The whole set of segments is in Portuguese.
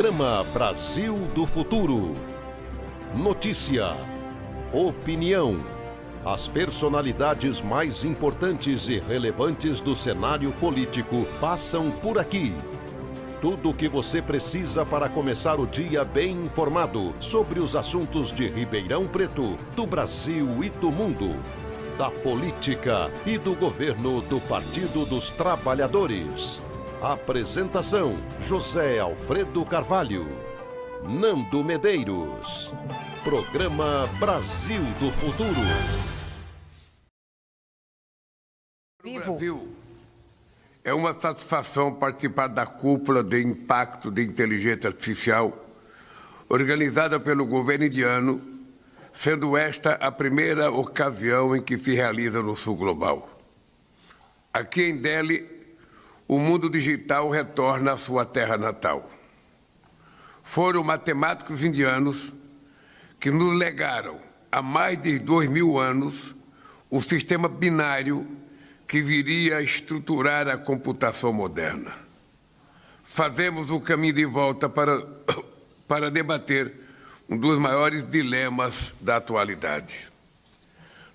Programa Brasil do Futuro. Notícia, opinião, as personalidades mais importantes e relevantes do cenário político passam por aqui. Tudo o que você precisa para começar o dia bem informado sobre os assuntos de Ribeirão Preto, do Brasil e do mundo, da política e do governo do Partido dos Trabalhadores. Apresentação: José Alfredo Carvalho, Nando Medeiros. Programa Brasil do Futuro. Brasil, é uma satisfação participar da cúpula de impacto de inteligência artificial organizada pelo governo indiano, sendo esta a primeira ocasião em que se realiza no sul global. Aqui em Delhi, o mundo digital retorna à sua terra natal. Foram matemáticos indianos que nos legaram, há mais de 2000 anos, o sistema binário que viria a estruturar a computação moderna. Fazemos o caminho de volta para debater um dos maiores dilemas da atualidade.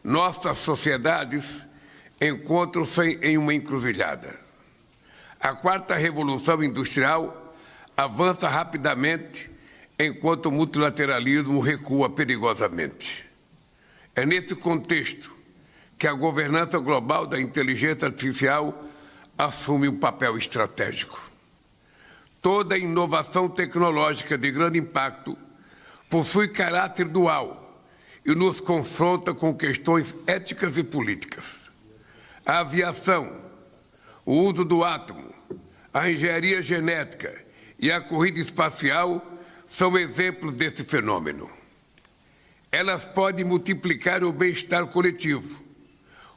Nossas sociedades encontram-se em uma encruzilhada. A quarta revolução industrial avança rapidamente, enquanto o multilateralismo recua perigosamente. É nesse contexto que a governança global da inteligência artificial assume um papel estratégico. Toda inovação tecnológica de grande impacto possui caráter dual e nos confronta com questões éticas e políticas. A aviação, o uso do átomo, a engenharia genética e a corrida espacial são exemplos desse fenômeno. Elas podem multiplicar o bem-estar coletivo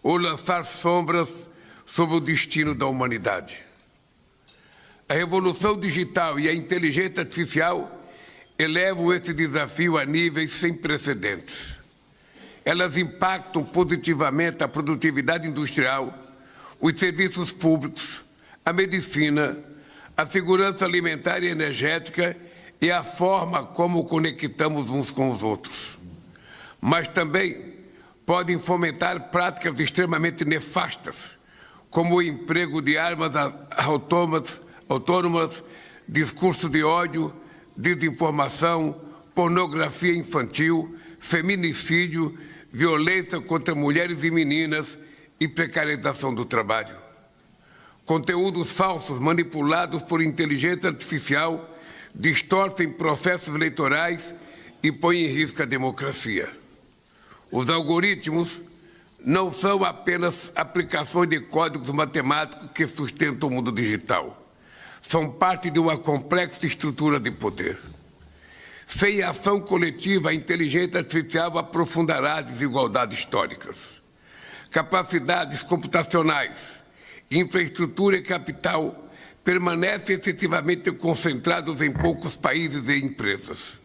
ou lançar sombras sobre o destino da humanidade. A revolução digital e a inteligência artificial elevam esse desafio a níveis sem precedentes. Elas impactam positivamente a produtividade industrial, os serviços públicos, a medicina, a segurança alimentar e energética e a forma como conectamos uns com os outros. Mas também podem fomentar práticas extremamente nefastas, como o emprego de armas autônomas, discurso de ódio, desinformação, pornografia infantil, feminicídio, violência contra mulheres e meninas e precarização do trabalho. Conteúdos falsos manipulados por inteligência artificial distorcem processos eleitorais e põem em risco a democracia. Os algoritmos não são apenas aplicações de códigos matemáticos que sustentam o mundo digital. São parte de uma complexa estrutura de poder. Sem ação coletiva, a inteligência artificial aprofundará desigualdades históricas. Capacidades computacionais, infraestrutura e capital permanecem excessivamente concentrados em poucos países e empresas.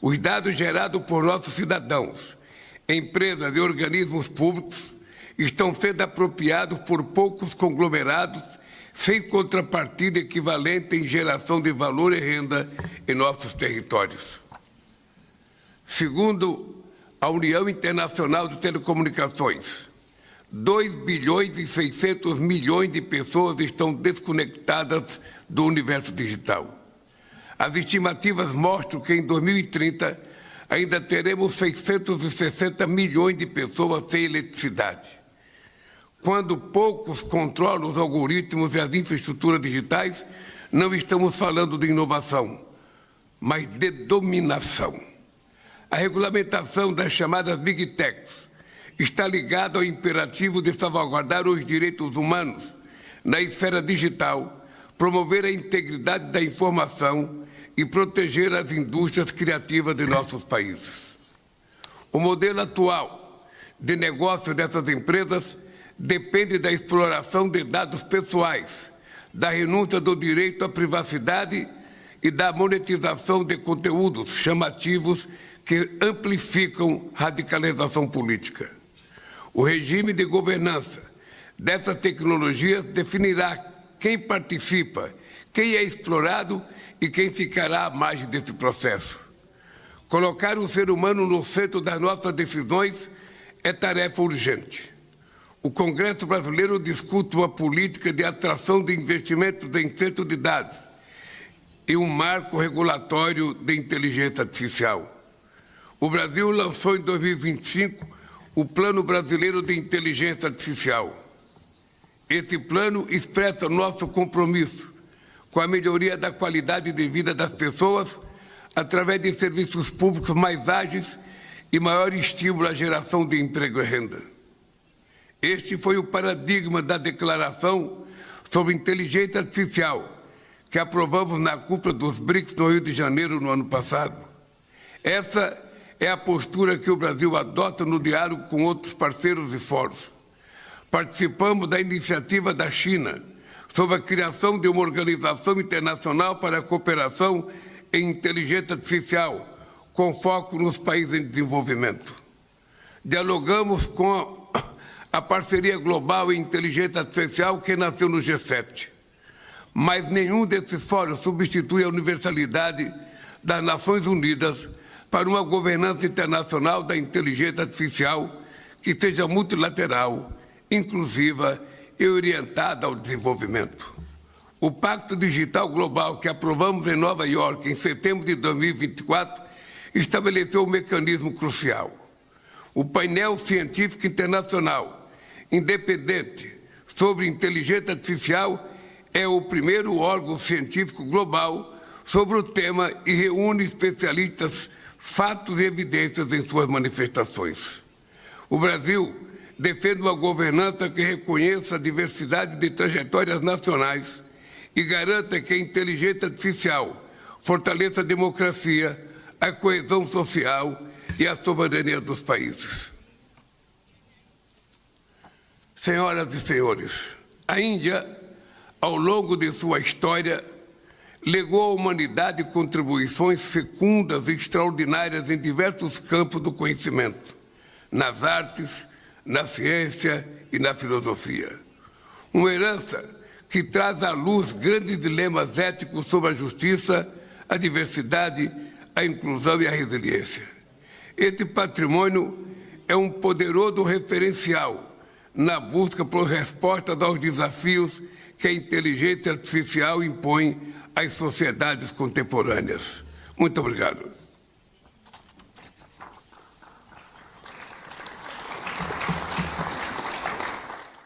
Os dados gerados por nossos cidadãos, empresas e organismos públicos estão sendo apropriados por poucos conglomerados sem contrapartida equivalente em geração de valor e renda em nossos territórios. Segundo a União Internacional de Telecomunicações, 2 bilhões e 600 milhões de pessoas estão desconectadas do universo digital. As estimativas mostram que em 2030 ainda teremos 660 milhões de pessoas sem eletricidade. Quando poucos controlam os algoritmos e as infraestruturas digitais, não estamos falando de inovação, mas de dominação. A regulamentação das chamadas Big Techs está ligada ao imperativo de salvaguardar os direitos humanos na esfera digital, promover a integridade da informação e proteger as indústrias criativas de nossos países. O modelo atual de negócio dessas empresas depende da exploração de dados pessoais, da renúncia do direito à privacidade e da monetização de conteúdos chamativos que amplificam radicalização política. O regime de governança dessas tecnologias definirá quem participa, quem é explorado e quem ficará à margem desse processo. Colocar o ser humano no centro das nossas decisões é tarefa urgente. O Congresso Brasileiro discute uma política de atração de investimentos em centro de dados e um marco regulatório de inteligência artificial. O Brasil lançou em 2025 o Plano Brasileiro de Inteligência Artificial. Esse plano expressa nosso compromisso com a melhoria da qualidade de vida das pessoas através de serviços públicos mais ágeis e maior estímulo à geração de emprego e renda. Este foi o paradigma da Declaração sobre Inteligência Artificial, que aprovamos na cúpula dos BRICS no Rio de Janeiro no ano passado. Essa é a postura que o Brasil adota no diálogo com outros parceiros e fóruns. Participamos da iniciativa da China sobre a criação de uma organização internacional para a cooperação em inteligência artificial, com foco nos países em desenvolvimento. Dialogamos com a parceria global em inteligência artificial que nasceu no G7. Mas nenhum desses fóruns substitui a universalidade das Nações Unidas para uma governança internacional da inteligência artificial que seja multilateral, inclusiva e orientada ao desenvolvimento. O Pacto Digital Global, que aprovamos em Nova York em setembro de 2024, estabeleceu um mecanismo crucial. O painel científico internacional independente sobre inteligência artificial é o primeiro órgão científico global sobre o tema e reúne especialistas, fatos e evidências em suas manifestações. O Brasil defende uma governança que reconheça a diversidade de trajetórias nacionais e garanta que a inteligência artificial fortaleça a democracia, a coesão social e a soberania dos países. Senhoras e senhores, a Índia, ao longo de sua história, legou à humanidade contribuições fecundas e extraordinárias em diversos campos do conhecimento, nas artes, na ciência e na filosofia. Uma herança que traz à luz grandes dilemas éticos sobre a justiça, a diversidade, a inclusão e a resiliência. Esse patrimônio é um poderoso referencial na busca por respostas aos desafios que a inteligência artificial impõe às sociedades contemporâneas. Muito obrigado.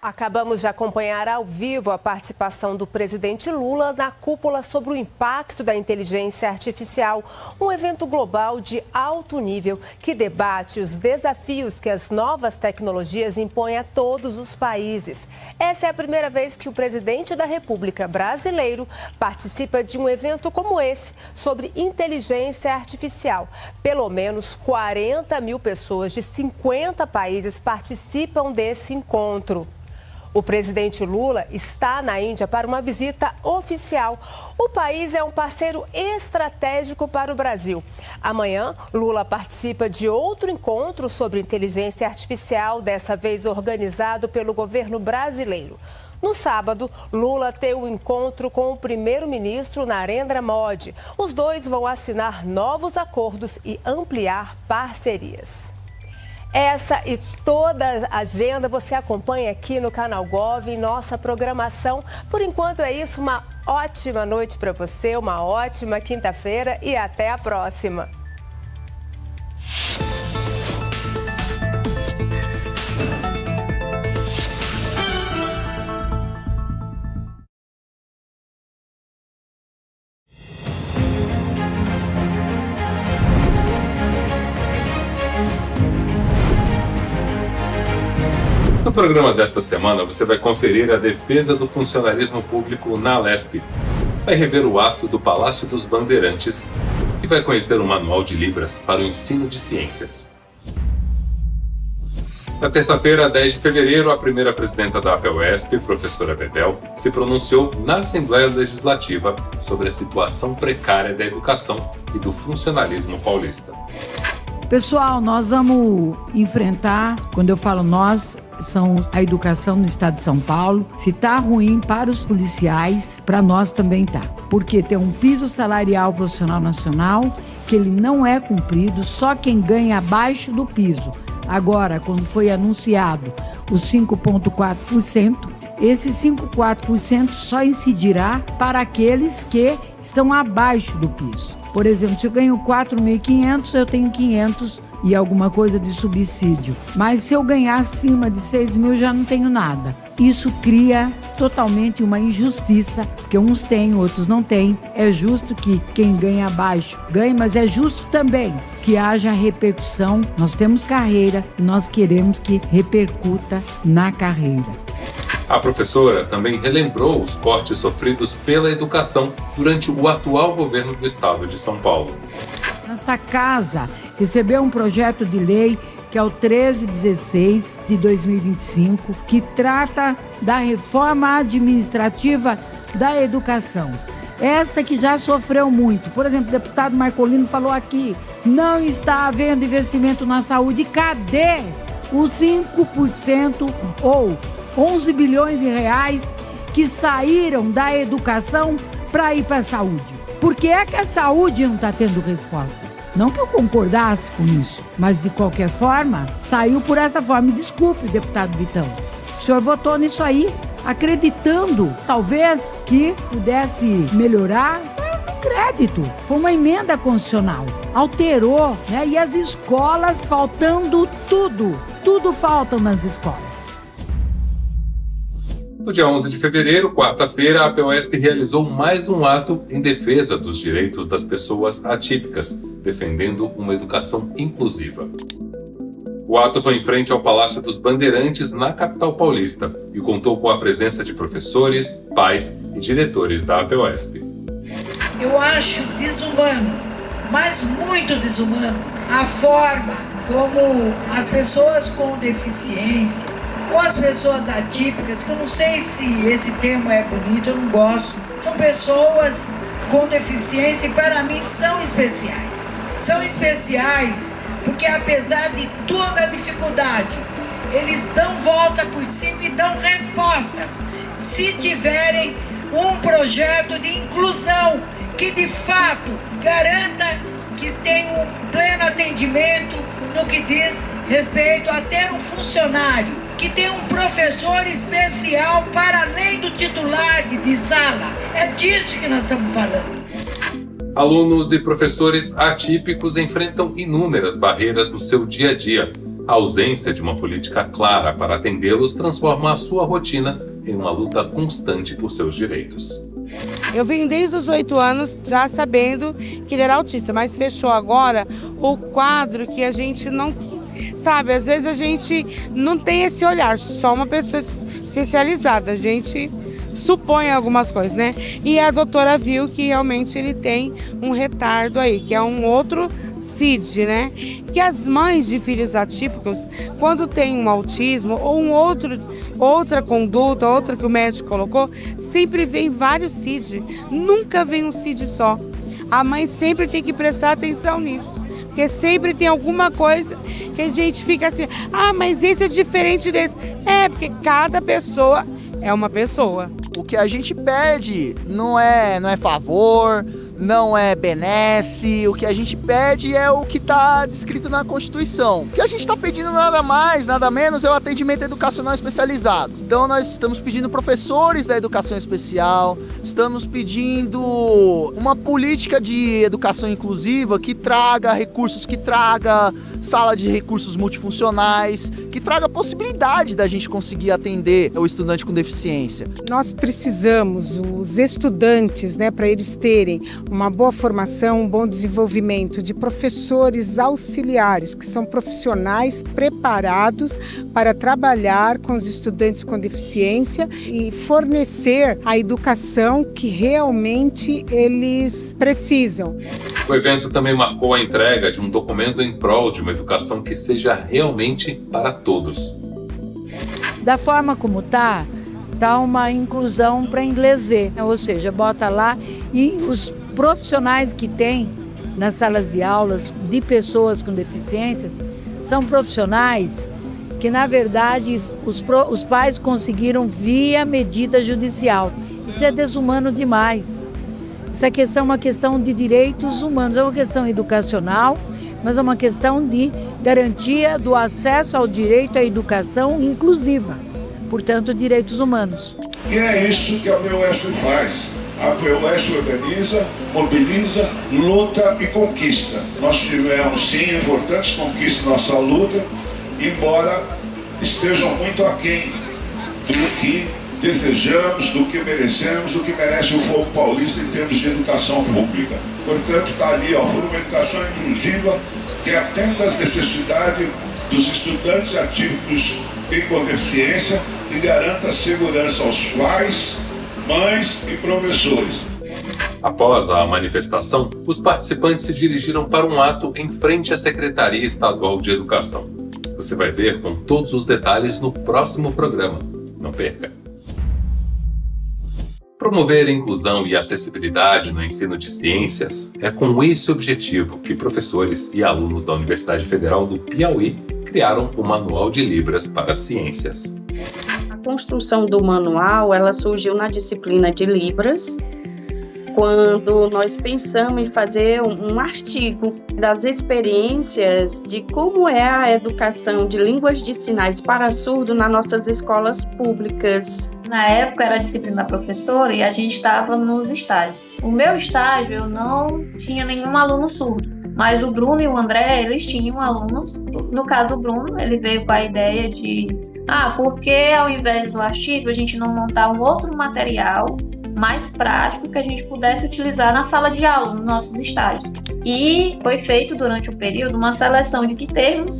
Acabamos de acompanhar ao vivo a participação do presidente Lula na cúpula sobre o impacto da inteligência artificial, um evento global de alto nível que debate os desafios que as novas tecnologias impõem a todos os países. Essa é a primeira vez que o presidente da República brasileiro participa de um evento como esse, sobre inteligência artificial. Pelo menos 40 mil pessoas de 50 países participam desse encontro. O presidente Lula está na Índia para uma visita oficial. O país é um parceiro estratégico para o Brasil. Amanhã, Lula participa de outro encontro sobre inteligência artificial, dessa vez organizado pelo governo brasileiro. No sábado, Lula tem um encontro com o primeiro-ministro Narendra Modi. Os dois vão assinar novos acordos e ampliar parcerias. Essa e toda a agenda você acompanha aqui no Canal Gov, em nossa programação. Por enquanto é isso, uma ótima noite para você, uma ótima quinta-feira e até a próxima. No programa desta semana, você vai conferir a defesa do funcionalismo público na Alesp, vai rever o ato do Palácio dos Bandeirantes e vai conhecer o Manual de Libras para o ensino de ciências. Na terça-feira, 10 de fevereiro, a primeira presidenta da APUESP, professora Bebel, se pronunciou na Assembleia Legislativa sobre a situação precária da educação e do funcionalismo paulista. Pessoal, nós vamos enfrentar, quando eu falo nós, são a educação no estado de São Paulo. Se tá ruim para os policiais, para nós também tá. Porque tem um piso salarial profissional nacional que ele não é cumprido, só quem ganha abaixo do piso. Agora, quando foi anunciado os 5,4%, esse 5,4% só incidirá para aqueles que estão abaixo do piso. Por exemplo, se eu ganho 4.500, eu tenho 500 e alguma coisa de subsídio. Mas se eu ganhar acima de 6.000, já não tenho nada. Isso cria totalmente uma injustiça, porque uns têm, outros não têm. É justo que quem ganha abaixo ganhe, mas é justo também que haja repercussão. Nós temos carreira e nós queremos que repercuta na carreira. A professora também relembrou os cortes sofridos pela educação durante o atual governo do estado de São Paulo. Esta casa recebeu um projeto de lei que é o 1316 de 2025, que trata da reforma administrativa da educação. Esta que já sofreu muito. Por exemplo, o deputado Marcolino falou aqui, não está havendo investimento na saúde. Cadê os 5% ou 11 bilhões de reais que saíram da educação para ir para a saúde? Por que é que a saúde não está tendo respostas? Não que eu concordasse com isso, mas de qualquer forma, saiu por essa forma. Desculpe, deputado Vitão, o senhor votou nisso aí, acreditando, talvez, que pudesse melhorar o crédito. Foi uma emenda constitucional, alterou, né? E as escolas faltando tudo falta nas escolas. No dia 11 de fevereiro, quarta-feira, a POSP realizou mais um ato em defesa dos direitos das pessoas atípicas, defendendo uma educação inclusiva. O ato foi em frente ao Palácio dos Bandeirantes, na capital paulista, e contou com a presença de professores, pais e diretores da POSP. Eu acho desumano, mas muito desumano, a forma como as pessoas com deficiência ou as pessoas atípicas, que eu não sei se esse termo é bonito, eu não gosto, são pessoas com deficiência e para mim são especiais. São especiais porque apesar de toda a dificuldade, eles dão volta por cima e dão respostas. Se tiverem um projeto de inclusão que de fato garanta que tenha um pleno atendimento no que diz respeito a ter um funcionário, que tem um professor especial para além do titular de sala. É disso que nós estamos falando. Alunos e professores atípicos enfrentam inúmeras barreiras no seu dia a dia. A ausência de uma política clara para atendê-los transforma a sua rotina em uma luta constante por seus direitos. Eu vim desde os 8 anos já sabendo que ele era autista, mas fechou agora o quadro que a gente não... Sabe, às vezes a gente não tem esse olhar, só uma pessoa especializada, a gente supõe algumas coisas, né? E a doutora viu que realmente ele tem um retardo aí, que é um outro CID, né? Que as mães de filhos atípicos, quando tem um autismo ou outra conduta, outra que o médico colocou, sempre vem vários CID, nunca vem um CID só. A mãe sempre tem que prestar atenção nisso. Porque sempre tem alguma coisa que a gente fica assim, mas esse é diferente desse. É, porque cada pessoa é uma pessoa. O que a gente pede não é favor, não é benesse, o que a gente pede é o que está descrito na Constituição. O que a gente está pedindo nada mais, nada menos é o atendimento educacional especializado. Então nós estamos pedindo professores da educação especial, estamos pedindo uma política de educação inclusiva que traga recursos, que traga sala de recursos multifuncionais, que traga a possibilidade da gente conseguir atender o estudante com deficiência. Nós precisamos, os estudantes, para eles terem uma boa formação, um bom desenvolvimento de professores auxiliares, que são profissionais preparados para trabalhar com os estudantes com deficiência e fornecer a educação que realmente eles precisam. O evento também marcou a entrega de um documento em prol de uma educação que seja realmente para todos. Da forma como está uma inclusão para inglês ver, ou seja, bota lá e os profissionais que tem nas salas de aulas de pessoas com deficiências são profissionais que, na verdade, os pais conseguiram via medida judicial. Isso é desumano demais. Essa questão é uma questão de direitos humanos, é uma questão educacional, mas é uma questão de garantia do acesso ao direito à educação inclusiva, portanto, direitos humanos. E é isso que a POESP faz. A POESP organiza, mobiliza, luta e conquista. Nós tivemos, sim, importantes conquistas na nossa luta, embora estejam muito aquém do que desejamos, do que merecemos, do que merece o povo paulista em termos de educação pública. Portanto, está ali, por uma educação inclusiva que atenda às necessidades dos estudantes atípicos e com deficiência e garanta segurança aos pais, mães e professores. Após a manifestação, os participantes se dirigiram para um ato em frente à Secretaria Estadual de Educação. Você vai ver com todos os detalhes no próximo programa. Não perca! Promover a inclusão e acessibilidade no ensino de ciências é com esse objetivo que professores e alunos da Universidade Federal do Piauí criaram o Manual de Libras para Ciências. A construção do manual, ela surgiu na disciplina de Libras, quando nós pensamos em fazer um artigo das experiências de como é a educação de línguas de sinais para surdo nas nossas escolas públicas. Na época era a disciplina da professora e a gente estava nos estágios. O meu estágio eu não tinha nenhum aluno surdo, mas o Bruno e o André, eles tinham alunos. No caso, o Bruno, ele veio com a ideia de por que ao invés do artigo a gente não montar um outro material mais prático que a gente pudesse utilizar na sala de aula, nos nossos estágios. E foi feito durante o período uma seleção de que termos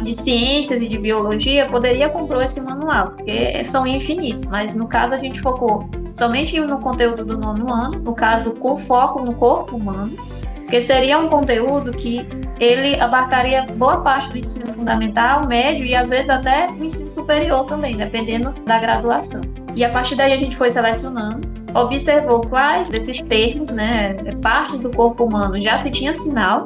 de ciências e de biologia poderia compor esse manual, porque são infinitos, mas no caso a gente focou somente no conteúdo do 9º ano, no caso com foco no corpo humano, porque seria um conteúdo que ele abarcaria boa parte do ensino fundamental, médio e às vezes até do ensino superior também, dependendo da graduação. E a partir daí a gente foi selecionando, observou quais desses termos, parte do corpo humano já se tinha sinal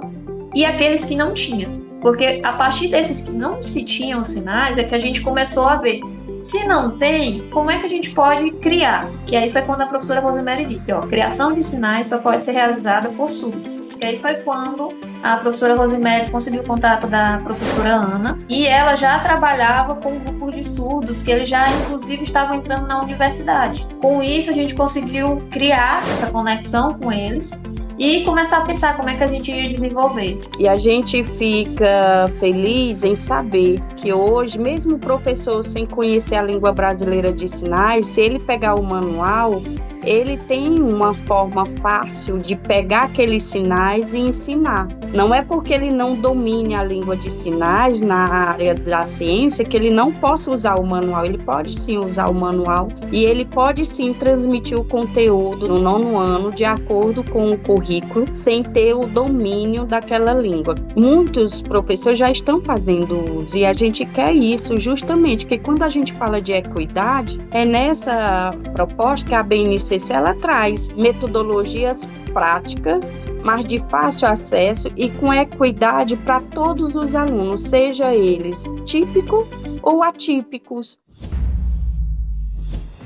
e aqueles que não tinham. Porque a partir desses que não se tinham sinais é que a gente começou a ver. Se não tem, como é que a gente pode criar? Que aí foi quando a professora Rosemary disse, criação de sinais só pode ser realizada por surdo. E aí foi quando a professora Rosemary conseguiu o contato da professora Ana e ela já trabalhava com um grupo de surdos que eles já inclusive estavam entrando na universidade. Com isso a gente conseguiu criar essa conexão com eles e começar a pensar como é que a gente ia desenvolver. E a gente fica feliz em saber que hoje, mesmo o professor sem conhecer a língua brasileira de sinais, se ele pegar o manual, ele tem uma forma fácil de pegar aqueles sinais e ensinar. Não é porque ele não domine a língua de sinais na área da ciência que ele não possa usar o manual. Ele pode sim usar o manual e ele pode sim transmitir o conteúdo no 9º ano de acordo com o currículo, sem ter o domínio daquela língua. Muitos professores já estão fazendo uso e a gente quer isso justamente, que quando a gente fala de equidade, é nessa proposta que a BNCC ela traz metodologias práticas, mas de fácil acesso e com equidade para todos os alunos, seja eles típicos ou atípicos.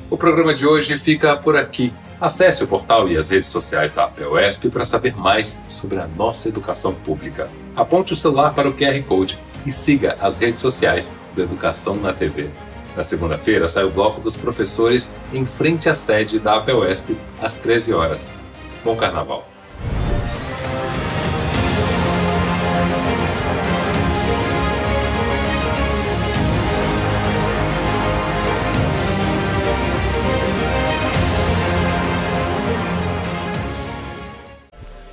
O programa de hoje fica por aqui. Acesse o portal e as redes sociais da POESP para saber mais sobre a nossa educação pública. Aponte o celular para o QR Code e siga as redes sociais do Educação na TV. Na segunda-feira sai o bloco dos professores em frente à sede da POESP às 13 horas. Bom carnaval!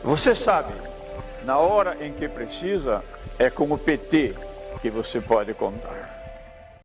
Você sabe, na hora em que precisa, é com o PT que você pode contar.